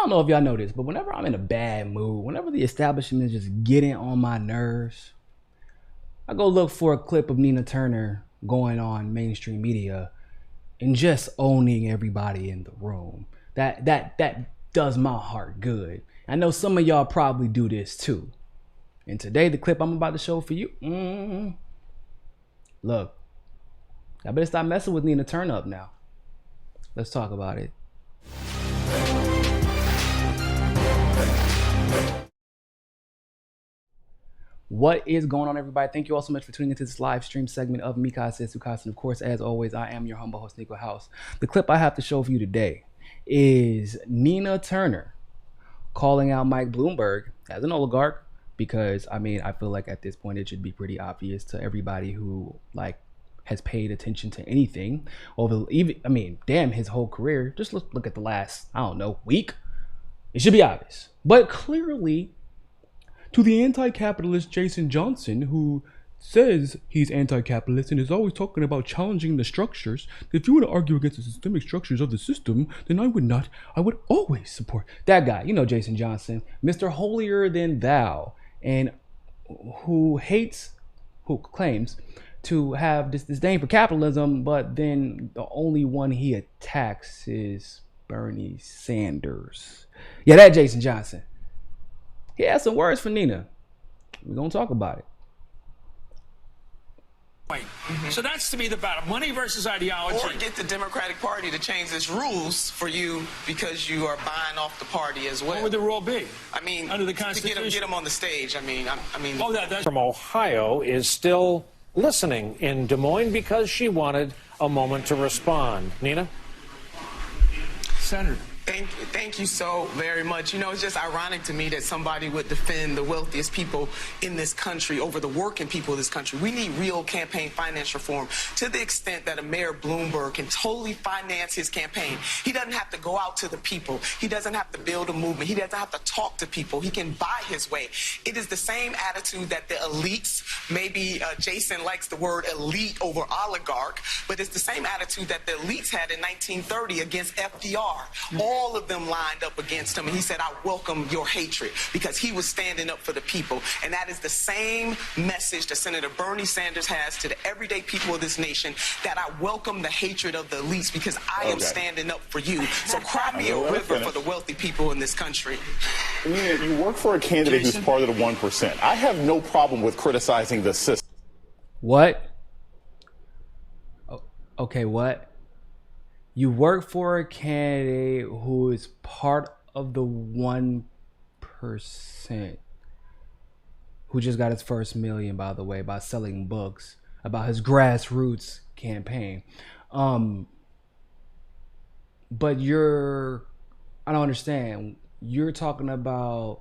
don't know if y'all know this, but whenever I'm in a bad mood, whenever the establishment is just getting on my nerves, I go look for a clip of Nina Turner going on mainstream media and just owning everybody in the room. That does my heart good. I know some of y'all probably do this too. And today, the clip I'm about to show for you, look, I better stop messing with Nina Turner up now. Let's talk about it. What is going on, everybody? Thank you all so much for tuning into this live stream segment of Mika Says Sukasa. And of course, as always, I am your humble host, Niko House. The clip I have to show for you today is Nina Turner calling out Mike Bloomberg as an oligarch, because I feel like at this point it should be pretty obvious to everybody who has paid attention to anything over his whole career. Just look at the last, week. It should be obvious. But clearly, to the anti-capitalist Jason Johnson, who says he's anti-capitalist and is always talking about challenging the structures, if you were to argue against the systemic structures of the system, then I would always support that guy. You know, Jason Johnson, Mr. Holier Than Thou, and who claims to have this disdain for capitalism, but then the only one he attacks is Bernie Sanders. Yeah, that Jason Johnson. He has some words for Nina. We're going to talk about it. So that's to be the battle, money versus ideology. Or get the Democratic Party to change its rules for you because you are buying off the party as well. What would the rule be? Under the Constitution, to get them on the stage. That's from Ohio is still listening in Des Moines because she wanted a moment to respond. Nina? Senator. Thank you so very much. You know, it's just ironic to me that somebody would defend the wealthiest people in this country over the working people of this country. We need real campaign finance reform to the extent that a Mayor Bloomberg can totally finance his campaign. He doesn't have to go out to the people. He doesn't have to build a movement. He doesn't have to talk to people. He can buy his way. It is the same attitude that the elites, maybe Jason likes the word elite over oligarch, but it's the same attitude that the elites had in 1930 against FDR. All of them lined up against him, and he said, I welcome your hatred, because he was standing up for the people. And that is the same message that Senator Bernie Sanders has to the everyday people of this nation, that I welcome the hatred of the elites because I am standing up for you. So cry me a river for the wealthy people in this country. Nina, you work for a candidate who's part of the 1%. I have no problem with criticizing the system. What? Okay, what? You work for a candidate who is part of the 1%, who just got his first million, by the way, by selling books about his grassroots campaign. But I don't understand. You're talking about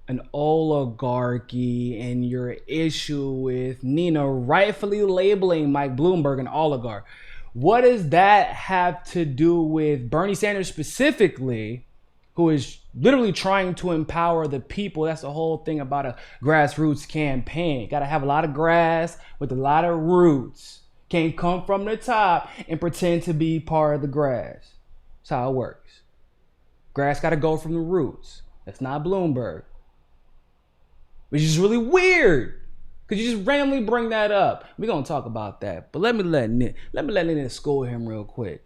an oligarchy and your issue with Nina rightfully labeling Mike Bloomberg an oligarch. What does that have to do with Bernie Sanders specifically, who is literally trying to empower the people? That's the whole thing about a grassroots campaign. Got to have a lot of grass with a lot of roots. Can't come from the top and pretend to be part of the grass. That's how it works. Grass got to go from the roots. That's not Bloomberg. Which is really weird, because you just randomly bring that up. We're going to talk about that. But let me let Nina school him real quick.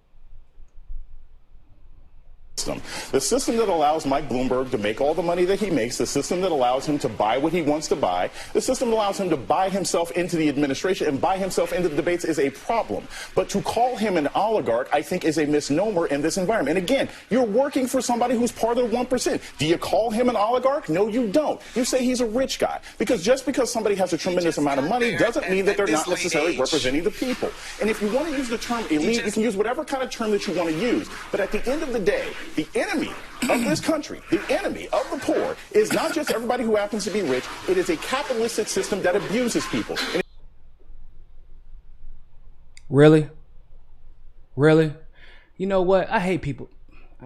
The system that allows Mike Bloomberg to make all the money that he makes, the system that allows him to buy what he wants to buy, the system that allows him to buy himself into the administration and buy himself into the debates is a problem. But to call him an oligarch, I think, is a misnomer in this environment. And again, you're working for somebody who's part of the 1%. Do you call him an oligarch? No, you don't. You say he's a rich guy. Because just because somebody has a tremendous amount of money doesn't mean that they're not necessarily representing the people. And if you want to use the term elite, you can use whatever kind of term that you want to use. But at the end of the day, the enemy of this country, the enemy of the poor, is not just everybody who happens to be rich. It is a capitalistic system that abuses people. Really? You know what? I hate people.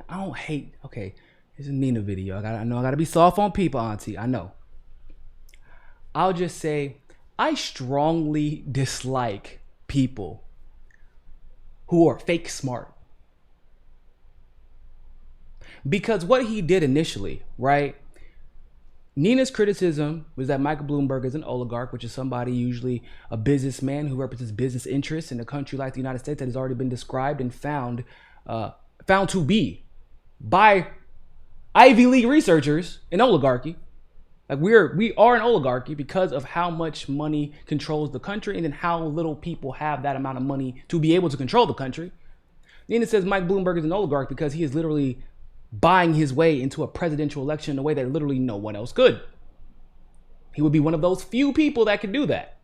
I don't hate. Okay, it's a Nina video. I know I gotta be soft on people, Auntie. I know. I'll just say I strongly dislike people who are fake smart. Because what he did initially, right? Nina's criticism was that Michael Bloomberg is an oligarch, which is somebody, usually a businessman who represents business interests in a country like the United States that has already been described and found to be by Ivy League researchers an oligarchy. Like we are an oligarchy because of how much money controls the country and then how little people have that amount of money to be able to control the country. Nina says Mike Bloomberg is an oligarch because he is literally buying his way into a presidential election in a way that literally no one else could. He would be one of those few people that could do that.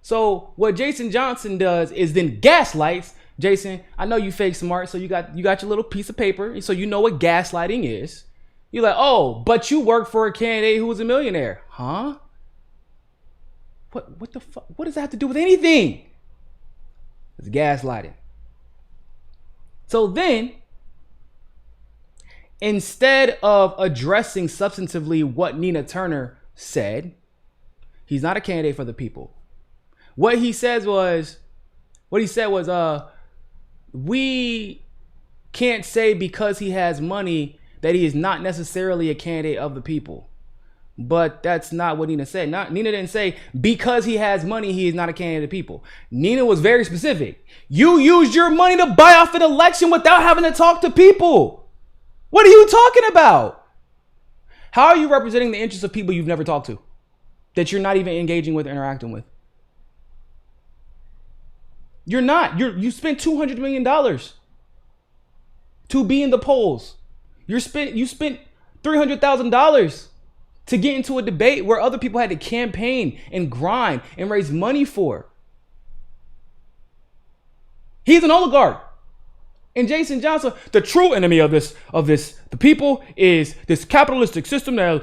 So what Jason Johnson does is then gaslights. Jason, I know you fake smart, so you got your little piece of paper, so you know what gaslighting is. You're like, oh, but you work for a candidate who was a millionaire. Huh? What the fuck? What does that have to do with anything? It's gaslighting. So then, instead of addressing substantively what Nina Turner said, he's not a candidate for the people. What he said was, we can't say because he has money that he is not necessarily a candidate of the people. But that's not what Nina said. Nina didn't say because he has money, he is not a candidate of the people. Nina was very specific. You used your money to buy off an election without having to talk to people. What are you talking about? How are you representing the interests of people you've never talked to, that you're not even engaging with or interacting with? You're not. You spent $200 million to be in the polls. You spent $300,000 to get into a debate where other people had to campaign and grind and raise money for. He's an oligarch. And Jason Johnson, the true enemy of the people is this capitalistic system that,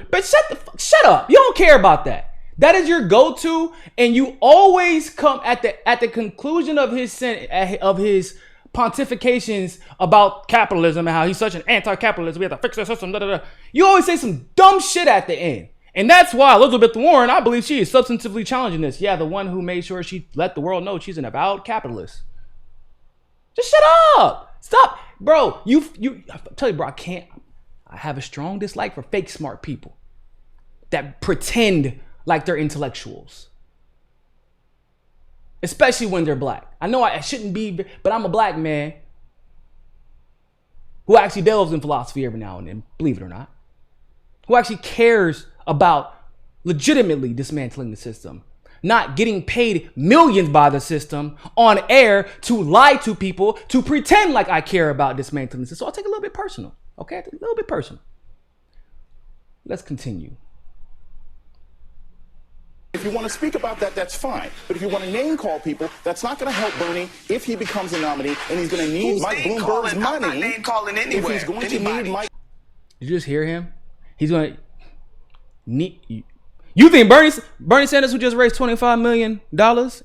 but shut up. You don't care about that. That is your go-to, and you always come at the conclusion of his pontifications about capitalism and how he's such an anti-capitalist. We have to fix the system. You always say some dumb shit at the end. And that's why Elizabeth Warren, I believe she is substantively challenging this. Yeah, the one who made sure she let the world know she's an avowed capitalist. Just shut up. Stop. Bro, I tell you, bro, I have a strong dislike for fake smart people that pretend like they're intellectuals. Especially when they're black. I know I shouldn't be, but I'm a black man who actually delves in philosophy every now and then, believe it or not. Who actually cares about legitimately dismantling the system. Not getting paid millions by the system on air to lie to people, to pretend like I care about dismantling the system. So I'll take it a little bit personal. Okay? A little bit personal. Let's continue. If you want to speak about that, that's fine. But if you want to name call people, that's not going to help Bernie if he becomes a nominee, and he's going to need Mike Bloomberg's money. I'm not name calling anywhere. If he's going to need Mike. Did you just hear him? He's going to need. You think Bernie Sanders, who just raised $25 million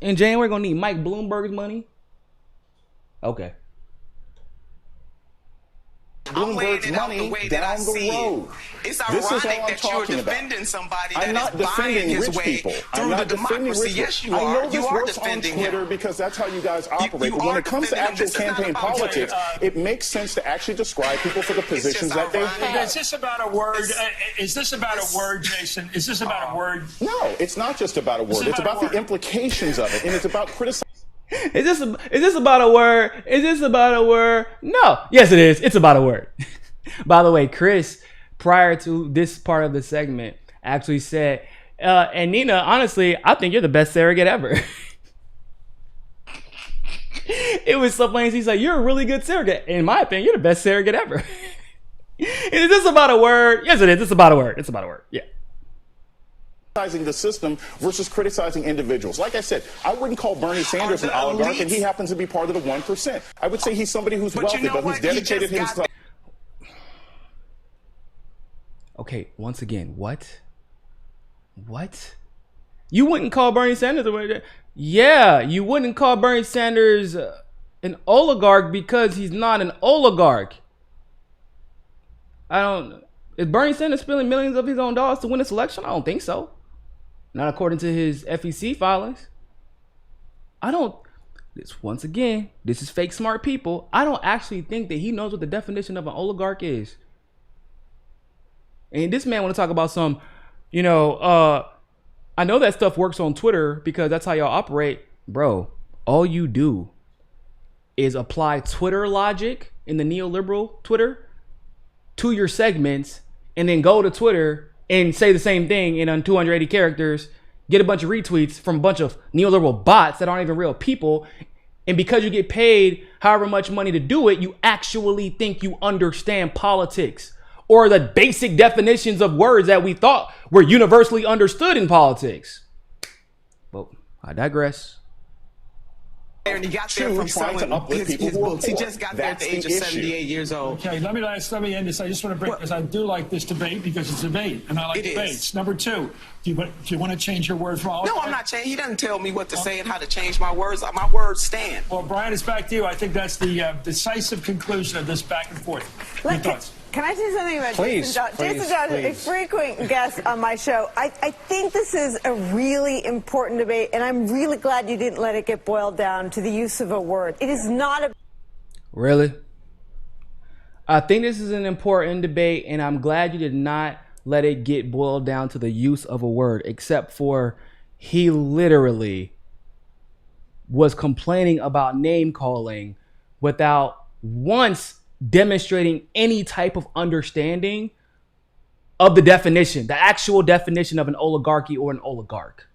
in January, going to need Mike Bloomberg's money? Okay. Bloomberg's money down the road. It's ironic that you're defending somebody that is buying his way through the democracy. Yes, you are. I know this you are works on defending Twitter him because that's how you guys operate. But when it comes to actual campaign politics, it makes sense to actually describe people for the positions that they have. Is this about a word? Is this about a word, Jason? Is this about a word? No, it's not just about a word. It's about the implications of it, and it's about criticizing. Is this about a word? Is this about a word? No. Yes, it is. It's about a word. By the way, Chris, prior to this part of the segment, actually said, and Nina, honestly, I think you're the best surrogate ever. It was so funny. He's like, you're a really good surrogate. In my opinion, you're the best surrogate ever. Is this about a word? Yes, it is. It's about a word. It's about a word. Yeah. The system versus criticizing individuals. Like I said, I wouldn't call Bernie Sanders an oligarch, and he happens to be part of the 1%. I would say he's somebody who's wealthy, but who's dedicated himself. Okay, once again, what? You wouldn't call Bernie Sanders Yeah, you wouldn't call Bernie Sanders an oligarch because he's not an oligarch. Is Bernie Sanders spending millions of his own dollars to win this election? I don't think so. Not according to his FEC filings. this once again, this is fake smart people. I don't actually think that he knows what the definition of an oligarch is. And this man want to talk about some, you know, I know that stuff works on Twitter because that's how y'all operate. Bro, all you do is apply Twitter logic in the neoliberal Twitter to your segments and then go to Twitter and say the same thing in 280 characters, get a bunch of retweets from a bunch of neoliberal bots that aren't even real people. And because you get paid however much money to do it, you actually think you understand politics or the basic definitions of words that we thought were universally understood in politics. But I digress. And he got there from selling his books. He just got there at the age of 78 years old. Okay, let me end this. I just want to bring, because I do like this debate because it's a debate, and I like debates. Number two, do you want to change your words from? No, I'm not changing. He doesn't tell me what to say and how to change my words. My words stand. Well, Brian, it's back to you. I think that's the decisive conclusion of this back and forth. Your thoughts? Can I say something about Jason Dodge? Jason Dodge is a frequent guest on my show. I think this is a really important debate, and I'm really glad you didn't let it get boiled down to the use of a word. It is not a... Really? I think this is an important debate, and I'm glad you did not let it get boiled down to the use of a word, except for he literally was complaining about name calling without once demonstrating any type of understanding of the definition, the actual definition of an oligarchy or an oligarch.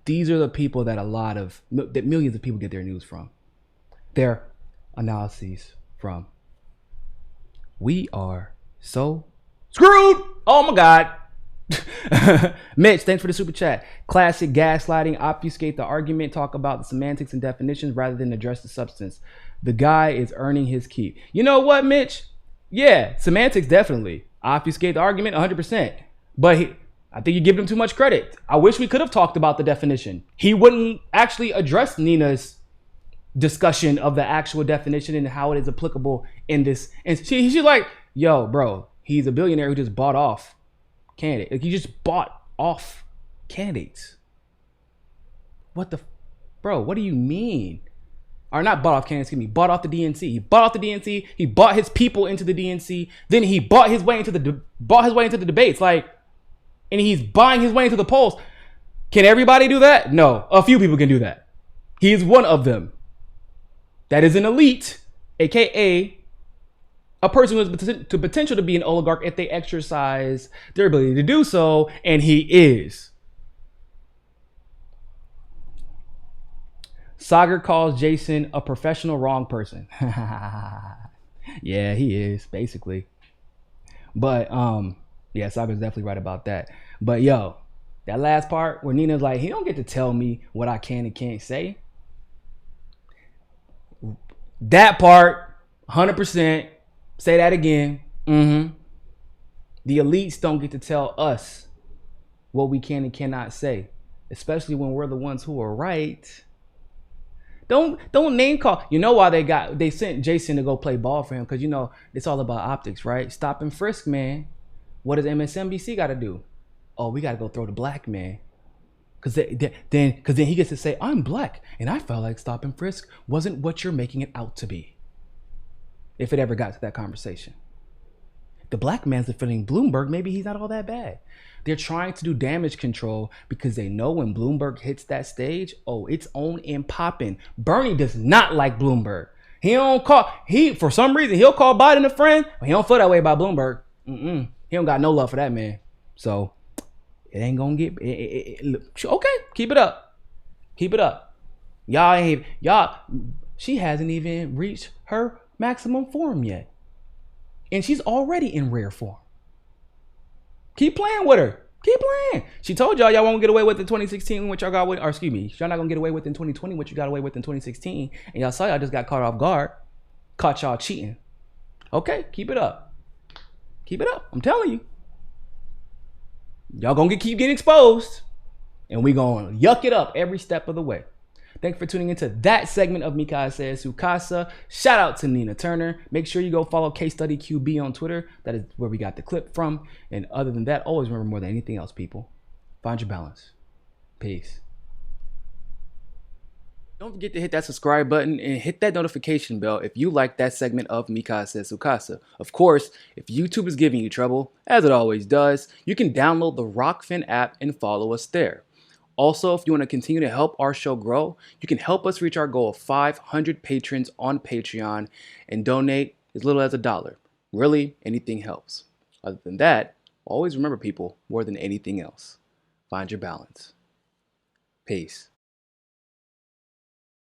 These are the people that that millions of people get their news from, their analyses from. We are so screwed. Oh my God. Mitch, thanks for the super chat. Classic gaslighting, obfuscate the argument, talk about the semantics and definitions rather than address the substance. The guy is earning his keep. You know what, Mitch? Yeah, semantics definitely. Obfuscate the argument 100%. But I think you give him too much credit. I wish we could have talked about the definition. He wouldn't actually address Nina's discussion of the actual definition and how it is applicable in this. And she's like, yo, bro, he's a billionaire who just bought off candidate. Like, you just bought off candidates. What the, bro? What do you mean? Or not bought off candidates? Excuse me. Bought off the DNC. He bought off the DNC. He bought his people into the DNC. Then he bought his way into the debates. Like, and he's buying his way into the polls. Can everybody do that? No. A few people can do that. He is one of them. That is an elite, aka a person who has the potential to be an oligarch if they exercise their ability to do so, and he is. Sagar calls Jason a professional wrong person. Yeah, he is, basically. But, yeah, Sagar's definitely right about that. But, yo, that last part where Nina's like, he don't get to tell me what I can and can't say. That part, 100%. Say that again. The elites don't get to tell us what we can and cannot say, especially when we're the ones who are right. Don't name call. You know why they sent Jason to go play ball for him? Because, you know, it's all about optics, right? Stop and frisk, man. What does MSNBC got to do? Oh, we got to go throw the black man. Because then he gets to say, I'm black, and I felt like stop and frisk wasn't what you're making it out to be. If it ever got to that conversation. The black man's defending Bloomberg. Maybe he's not all that bad. They're trying to do damage control because they know when Bloomberg hits that stage, oh, it's on and popping. Bernie does not like Bloomberg. For some reason, he'll call Biden a friend, but he don't feel that way about Bloomberg. He don't got no love for that man. So it ain't gonna get, okay, keep it up. Keep it up. She hasn't even reached her maximum form yet, and she's already in rare form. Keep playing with her. Keep playing. She told y'all won't get away with in 2016 what y'all got with, or excuse me, y'all not gonna get away with in 2020 what you got away with in 2016, and y'all saw y'all just got caught off guard, caught y'all cheating. Okay, keep it up. Keep it up. I'm telling you, y'all gonna keep getting exposed, and we gonna yuck it up every step of the way. Thanks for tuning into that segment of Mika Says Su Casa. Shout out to Nina Turner. Make sure you go follow Case Study QB on Twitter. That is where we got the clip from. And other than that, always remember, more than anything else, people, find your balance. Peace. Don't forget to hit that subscribe button and hit that notification bell if you like that segment of Mi Casa es Su Casa. Of course, if YouTube is giving you trouble, as it always does, you can download the Rockfin app and follow us there. Also, if you want to continue to help our show grow, you can help us reach our goal of 500 patrons on Patreon and donate as little as $1. Really, anything helps. Other than that, always remember, people, more than anything else, find your balance. Peace.